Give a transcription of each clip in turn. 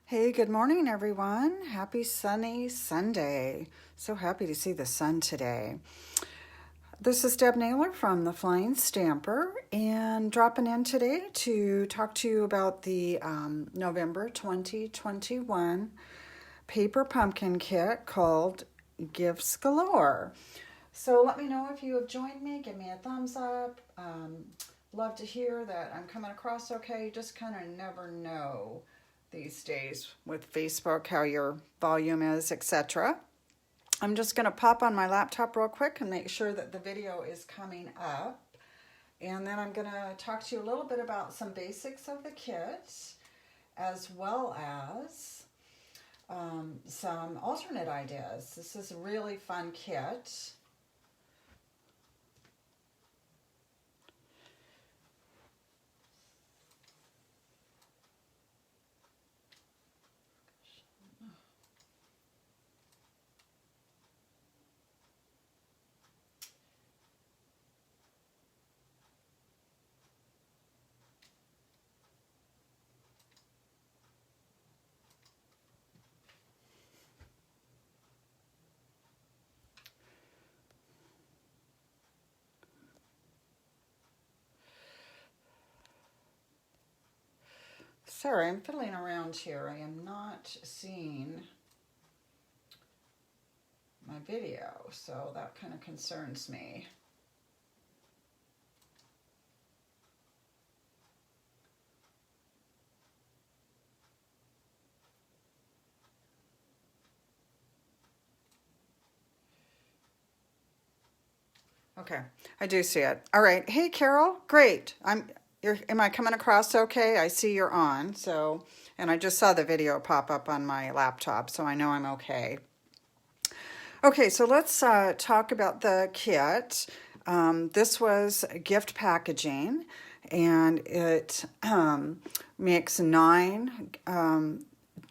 Hey, good morning, everyone. Happy sunny Sunday. So happy to see the sun today. This is Deb Naylor from the Flying Stamper and dropping in today to talk to you about the November 2021 paper pumpkin kit called Gifts Galore. So let me know if you have joined me. Give me a thumbs up. Love to hear that I'm coming across okay. You just kind of never know these days with Facebook how your volume is, etc. I'm just going to pop on my laptop real quick and make sure that the video is coming up. And then I'm going to talk to you a little bit about some basics of the kit, as well as some alternate ideas. This is a really fun kit. Sorry, I'm fiddling around here. I am not seeing my video, so that kind of concerns me. Okay, I do see it. All right. Hey, Carol. Great. Am I coming across okay? I see you're on. So, and I just saw the video pop up on my laptop, so I know I'm okay. Okay, so let's talk about the kit. This was gift packaging, and it makes 9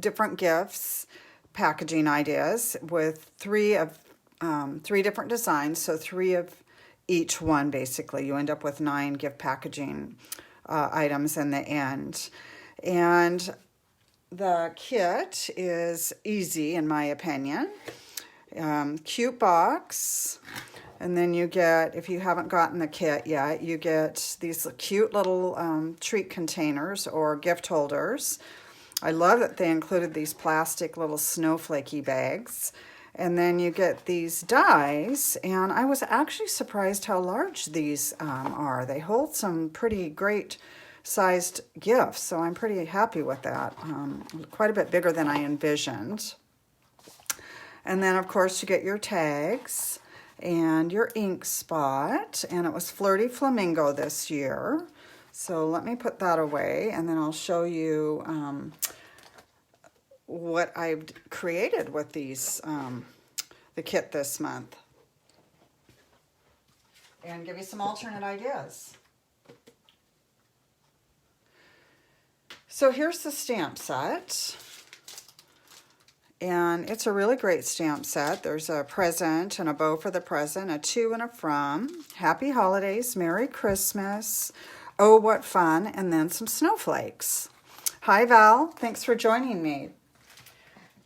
different gifts packaging ideas with 3 different designs, so 3 of each one. Basically, you end up with 9 gift packaging items in the end. And the kit is easy, in my opinion. Cute box, and then you get, if you haven't gotten the kit yet, you get these cute little treat containers or gift holders. I love that they included these plastic little snowflakey bags. And then you get these dies, and I was actually surprised how large these are. They hold some pretty great sized gifts, so I'm pretty happy with that. Quite a bit bigger than I envisioned. And then, of course, you get your tags and your ink spot, and it was Flirty Flamingo this year. So let me put that away, and then I'll show you what I've created with these, the kit this month, and give you some alternate ideas. So here's the stamp set, and it's a really great stamp set. There's a present and a bow for the present, a to and a from, happy holidays, Merry Christmas, oh what fun, and then some snowflakes. Hi Val, thanks for joining me.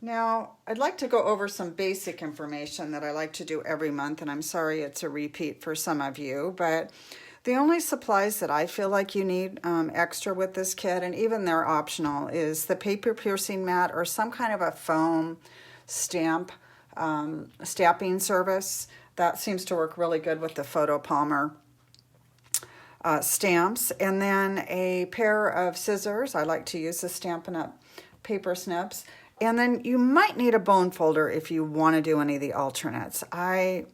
Now, I'd like to go over some basic information that I like to do every month, and I'm sorry it's a repeat for some of you, but the only supplies that I feel like you need extra with this kit, and even they're optional, is the paper piercing mat or some kind of a foam stamping service. That seems to work really good with the photo palmer stamps. And then a pair of scissors. I like to use the Stampin' Up! Paper snips. And then you might need a bone folder if you want to do any of the alternates. I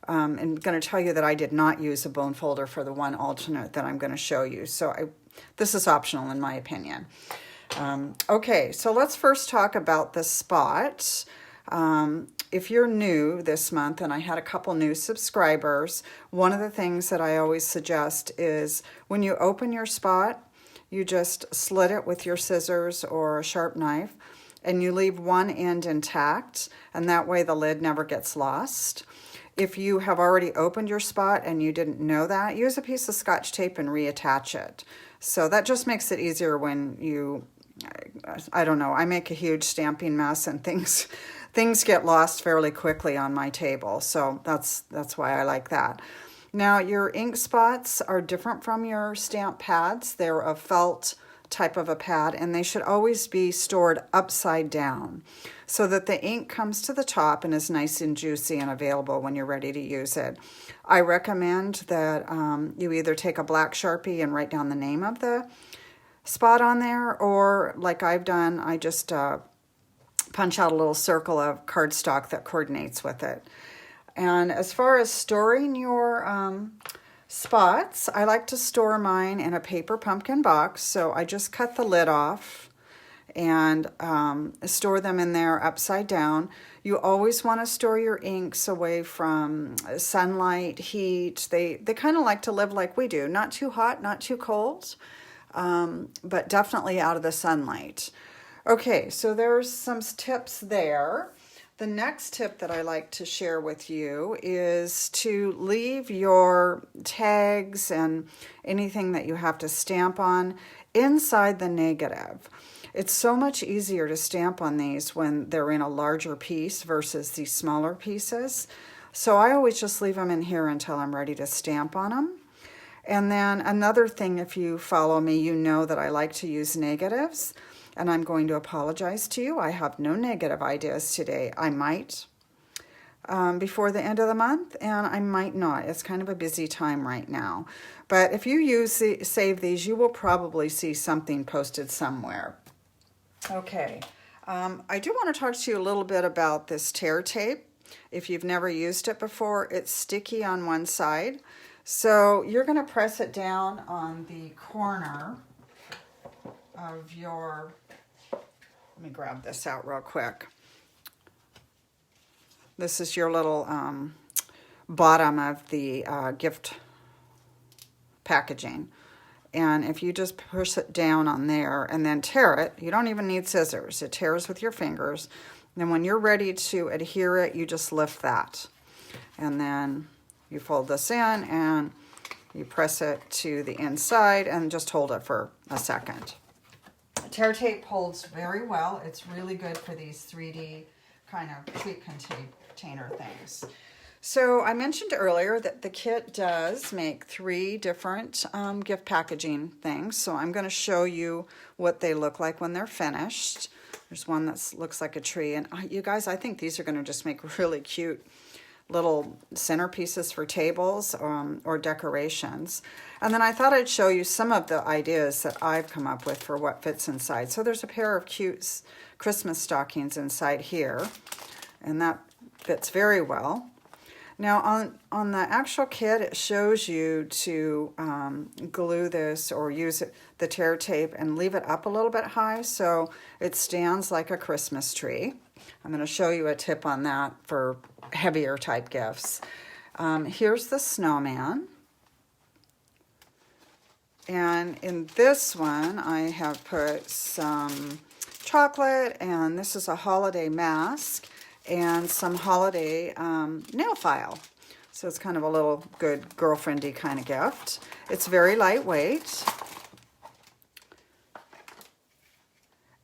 am going to tell you that I did not use a bone folder for the one alternate that I'm going to show you. So this is optional in my opinion. Okay, so let's first talk about the spot. If you're new this month, and I had a couple new subscribers, one of the things that I always suggest is when you open your spot, you just slit it with your scissors or a sharp knife, and you leave one end intact, and that way the lid never gets lost. If you have already opened your spot and you didn't know that, use a piece of Scotch tape and reattach it. So that just makes it easier when you I don't know, I make a huge stamping mess, and things get lost fairly quickly on my table. So that's why I like that. Now, your ink spots are different from your stamp pads. They're a felt type of a pad, and they should always be stored upside down so that the ink comes to the top and is nice and juicy and available when you're ready to use it. I recommend that you either take a black Sharpie and write down the name of the spot on there, or like I've done, I just punch out a little circle of cardstock that coordinates with it. And as far as storing your spots, I like to store mine in a paper pumpkin box. So I just cut the lid off and store them in there upside down. You always want to store your inks away from sunlight, heat. They kind of like to live like we do, not too hot, not too cold, but definitely out of the sunlight. Okay, so there's some tips there. The next tip that I like to share with you is to leave your tags and anything that you have to stamp on inside the negative. It's so much easier to stamp on these when they're in a larger piece versus these smaller pieces. So I always just leave them in here until I'm ready to stamp on them. And then another thing, if you follow me, you know that I like to use negatives. And I'm going to apologize to you. I have no negative ideas today. I might before the end of the month, and I might not. It's kind of a busy time right now. But if you save these, you will probably see something posted somewhere. Okay, I do want to talk to you a little bit about this tear tape. If you've never used it before, it's sticky on one side. So you're going to press it down on the corner of your, let me grab this out real quick. This is your little bottom of the gift packaging. And if you just push it down on there and then tear it, you don't even need scissors. It tears with your fingers. Then when you're ready to adhere it, you just lift that. And then you fold this in and you press it to the inside and just hold it for a second. Tear tape holds very well. It's really good for these 3D kind of treat container things. So I mentioned earlier that the kit does make 3 different gift packaging things. So I'm going to show you what they look like when they're finished. There's one that looks like a tree. And you guys, I think these are going to just make really cute little centerpieces for tables or decorations. And then I thought I'd show you some of the ideas that I've come up with for what fits inside. So there's a pair of cute Christmas stockings inside here, and that fits very well. Now on the actual kit, it shows you to glue this or use the tear tape and leave it up a little bit high so it stands like a Christmas tree. I'm going to show you a tip on that for heavier type gifts. Here's the snowman. And in this one, I have put some chocolate, and this is a holiday mask and some holiday nail file. So it's kind of a little good girlfriendy kind of gift. It's very lightweight.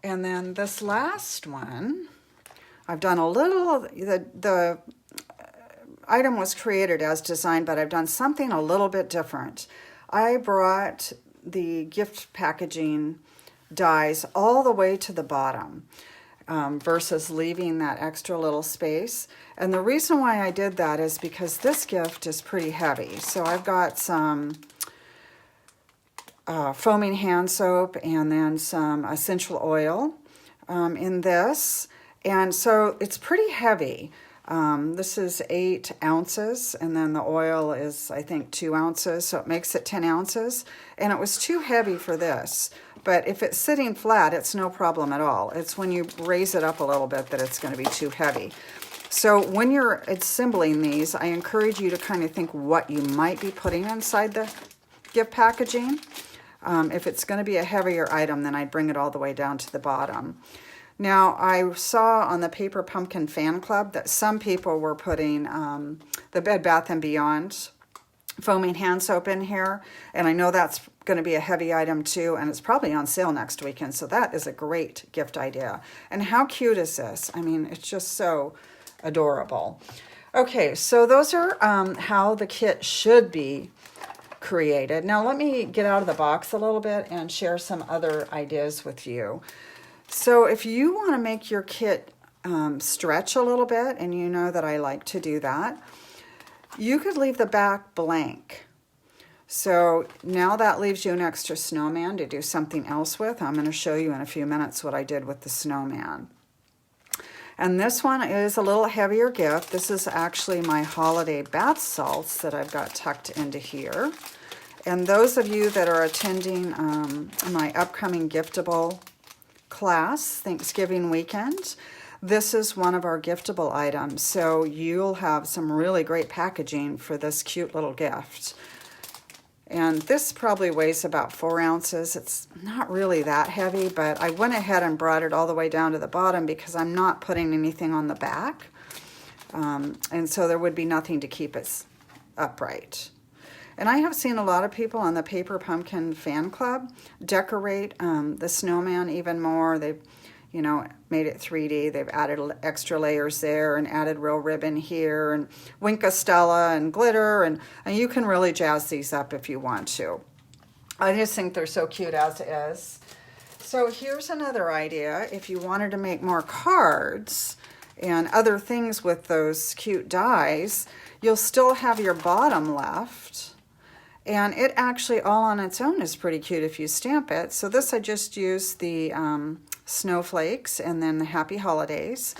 And then this last one, I've done a little, the item was created as designed, but I've done something a little bit different. I brought the gift packaging dies all the way to the bottom versus leaving that extra little space. And the reason why I did that is because this gift is pretty heavy. So I've got some foaming hand soap and then some essential oil in this. And so it's pretty heavy. This is 8 ounces, and then the oil is, I think, 2 ounces, so it makes it 10 ounces. And it was too heavy for this. But if it's sitting flat, it's no problem at all. It's when you raise it up a little bit that it's going to be too heavy. So when you're assembling these, I encourage you to kind of think what you might be putting inside the gift packaging. If it's going to be a heavier item, then I'd bring it all the way down to the bottom. Now, I saw on the Paper Pumpkin Fan Club that some people were putting the Bed Bath & Beyond foaming hand soap in here, and I know that's going to be a heavy item too, and it's probably on sale next weekend, so that is a great gift idea. And how cute is this? I mean, it's just so adorable. Okay, so those are how the kit should be created. Now let me get out of the box a little bit and share some other ideas with you. So if you want to make your kit stretch a little bit, and you know that I like to do that, you could leave the back blank. So now that leaves you an extra snowman to do something else with. I'm going to show you in a few minutes what I did with the snowman. And this one is a little heavier gift. This is actually my holiday bath salts that I've got tucked into here. And those of you that are attending my upcoming giftable class, Thanksgiving weekend, this is one of our giftable items. So you'll have some really great packaging for this cute little gift. And this probably weighs about 4 ounces. It's not really that heavy, but I went ahead and brought it all the way down to the bottom because I'm not putting anything on the back. And so there would be nothing to keep it upright. And I have seen a lot of people on the Paper Pumpkin fan club decorate the snowman even more. They've, you know, made it 3D. They've added extra layers there and added real ribbon here and Winkastella and glitter. And you can really jazz these up if you want to. I just think they're so cute as is. So here's another idea. If you wanted to make more cards and other things with those cute dies, you'll still have your bottom left. And it actually all on its own is pretty cute if you stamp it. So this I just used the snowflakes and then the happy holidays.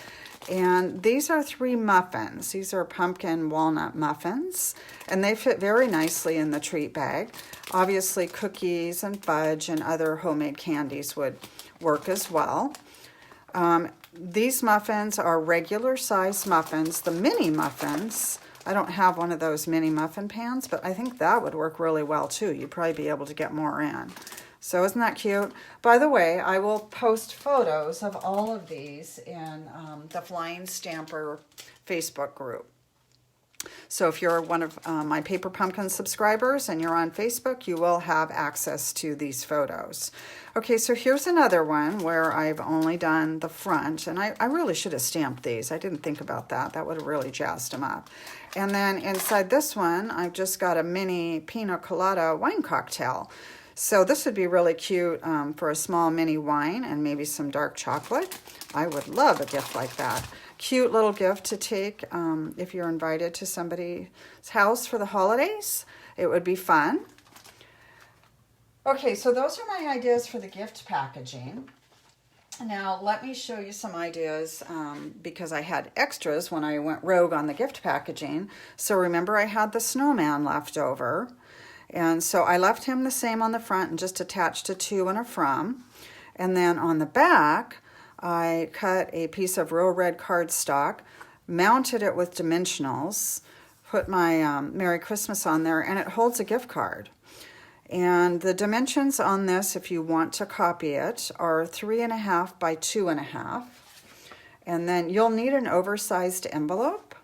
And these are 3 muffins. These are pumpkin walnut muffins. And they fit very nicely in the treat bag. Obviously cookies and fudge and other homemade candies would work as well. These muffins are regular size muffins. The mini muffins, I don't have one of those mini muffin pans, but I think that would work really well too. You'd probably be able to get more in. So isn't that cute? By the way, I will post photos of all of these in the Flying Stamper Facebook group. So if you're one of my Paper Pumpkin subscribers and you're on Facebook, you will have access to these photos. Okay, so here's another one where I've only done the front, and I really should have stamped these. I didn't think about that. That would have really jazzed them up. And then inside this one, I've just got a mini pina colada wine cocktail. So this would be really cute for a small mini wine and maybe some dark chocolate. I would love a gift like that. Cute little gift to take if you're invited to somebody's house for the holidays. It would be fun. Okay, so those are my ideas for the gift packaging. Now let me show you some ideas because I had extras when I went rogue on the gift packaging. So remember I had the snowman left over. And so I left him the same on the front and just attached a to and a from. And then on the back, I cut a piece of real red cardstock, mounted it with dimensionals, put my Merry Christmas on there, and it holds a gift card. And the dimensions on this, if you want to copy it, are 3.5 by 2.5. And then you'll need an oversized envelope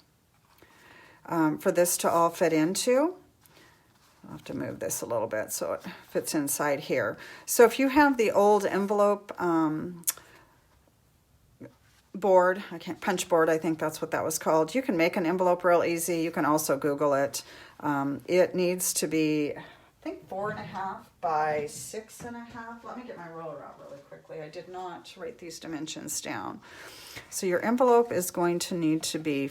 for this to all fit into. I'll have to move this a little bit so it fits inside here. So if you have the old envelope board, punch board, I think that's what that was called. You can make an envelope real easy. You can also Google it. It needs to be, I think, 4.5 by 6.5. Let me get my ruler out really quickly. I did not write these dimensions down. So your envelope is going to need to be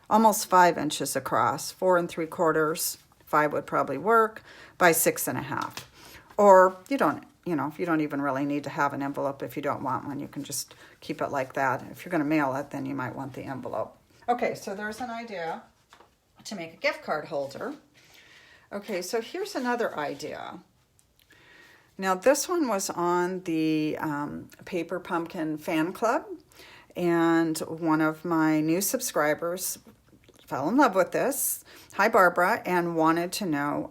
almost 5 inches across, 4 3/4. 5 would probably work, by 6.5. Or you don't even really need to have an envelope if you don't want one. You can just keep it like that. If you're going to mail it, then you might want the envelope. Okay, so there's an idea to make a gift card holder. Okay, so here's another idea. Now this one was on the Paper Pumpkin fan club, and one of my new subscribers fell in love with this. Hi, Barbara, and wanted to know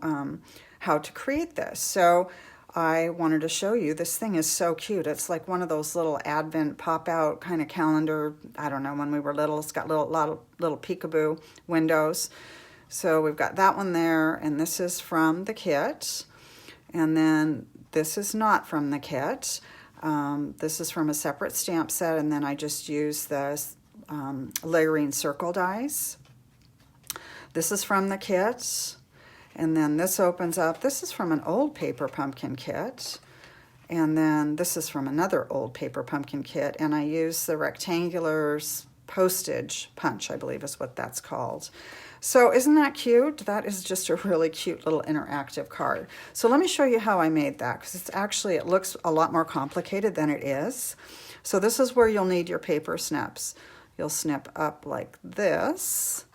how to create this. So I wanted to show you. This thing is so cute. It's like one of those little Advent pop-out kind of calendar. I don't know, when we were little, it's got little peekaboo windows. So we've got that one there, and this is from the kit. And then this is not from the kit. This is from a separate stamp set, and then I just use the layering circle dies. This is from the kit, and then this opens up. This is from an old paper pumpkin kit, and then this is from another old paper pumpkin kit, and I use the rectangular postage punch, I believe is what that's called. So isn't that cute? That is just a really cute little interactive card. So let me show you how I made that, because it looks a lot more complicated than it is. So this is where you'll need your paper snips. You'll snip up like this,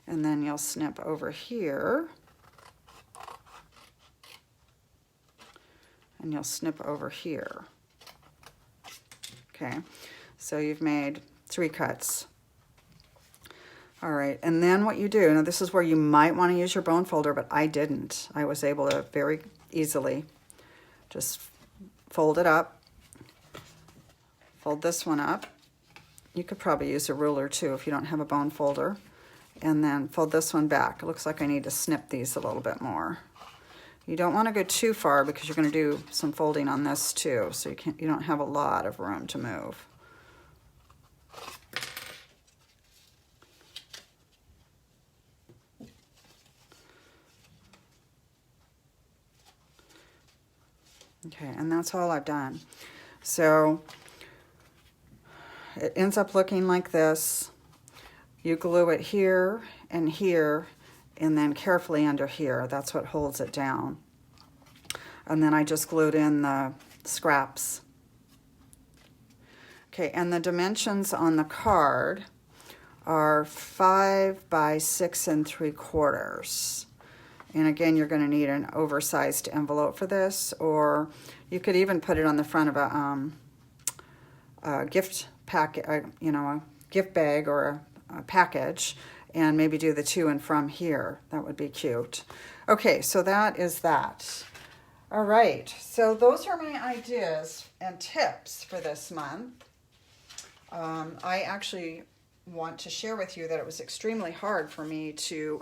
and then you'll snip over here, and you'll snip over here. Okay, so you've made 3 cuts. All right, and then what you do, now this is where you might want to use your bone folder, but I didn't. I was able to very easily just fold it up, fold this one up. You could probably use a ruler too if you don't have a bone folder, and then fold this one back. It looks like I need to snip these a little bit more. You don't want to go too far because you're going to do some folding on this too, so you don't have a lot of room to move. Okay, and that's all I've done. So it ends up looking like this. You glue it here, and then carefully under here. That's what holds it down. And then I just glued in the scraps. Okay, and the dimensions on the card are 5 by 6 3/4. And again, you're going to need an oversized envelope for this, or you could even put it on the front of a gift packet, a gift bag or a package, and maybe do the to and from here. That would be cute. Okay, so that is that. All right, so those are my ideas and tips for this month. I actually want to share with you that it was extremely hard for me to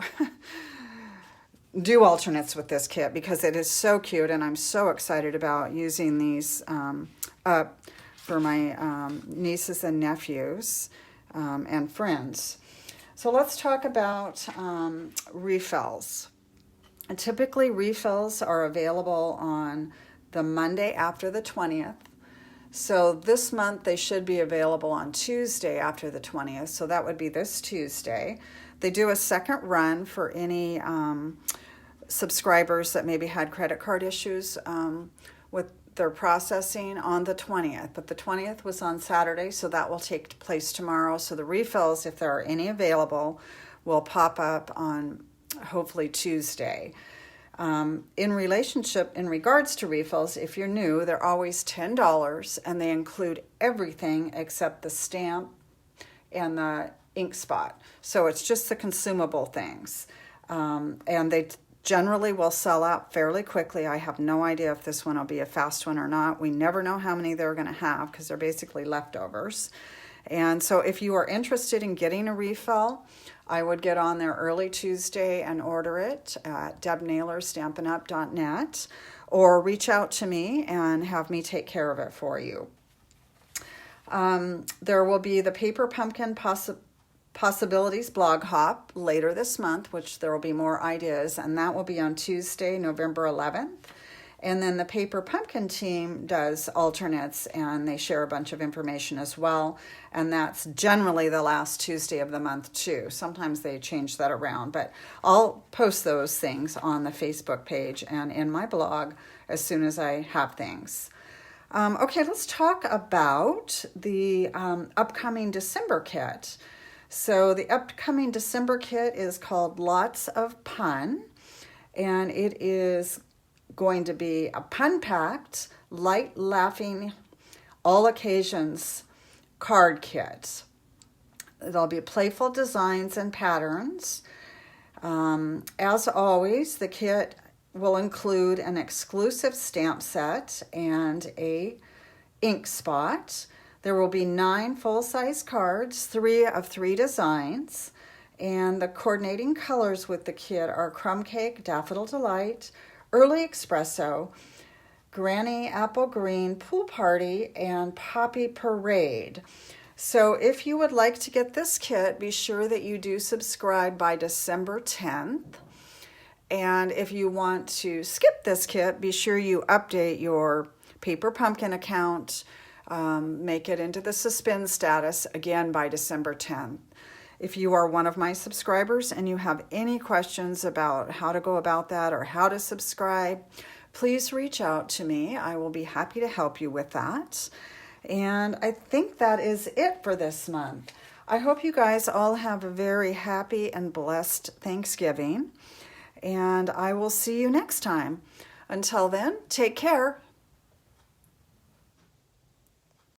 do alternates with this kit because it is so cute, and I'm so excited about using these up for my nieces and nephews and friends. So let's talk about refills. And typically refills are available on the Monday after the 20th. So this month they should be available on Tuesday after the 20th. So that would be this Tuesday. They do a second run for any subscribers that maybe had credit card issues with their processing on the 20th. But the 20th was on Saturday, so that will take place tomorrow. So the refills, if there are any available, will pop up on hopefully Tuesday. In regards to refills, if you're new, they're always $10, and they include everything except the stamp and the ink spot. So it's just the consumable things. And they generally will sell out fairly quickly. I have no idea if this one will be a fast one or not. We never know how many they're going to have because they're basically leftovers. And so if you are interested in getting a refill, I would get on there early Tuesday and order it at debnaylorstampin'up.net, or reach out to me and have me take care of it for you. There will be the Paper Pumpkin Possibilities blog hop later this month, which there will be more ideas, and that will be on Tuesday, November 11th. And then the Paper Pumpkin team does alternates, and they share a bunch of information as well. And that's generally the last Tuesday of the month too. Sometimes they change that around, but I'll post those things on the Facebook page and in my blog as soon as I have things. Okay, let's talk about the upcoming December kit. So the upcoming December kit is called Lots of Pun, and it is going to be a pun-packed, light laughing, all occasions card kit. There'll be playful designs and patterns. As always, the kit will include an exclusive stamp set and a ink spot. There will be 9 full-size cards, 3 of 3 designs, and the coordinating colors with the kit are Crumb Cake, Daffodil Delight, Early Espresso, Granny Apple Green, Pool Party, and Poppy Parade. So if you would like to get this kit, be sure that you do subscribe by December 10th. And if you want to skip this kit, be sure you update your Paper Pumpkin account, make it into the suspend status again by December 10th. If you are one of my subscribers and you have any questions about how to go about that or how to subscribe, please reach out to me. I will be happy to help you with that. And I think that is it for this month. I hope you guys all have a very happy and blessed Thanksgiving. And I will see you next time. Until then, take care.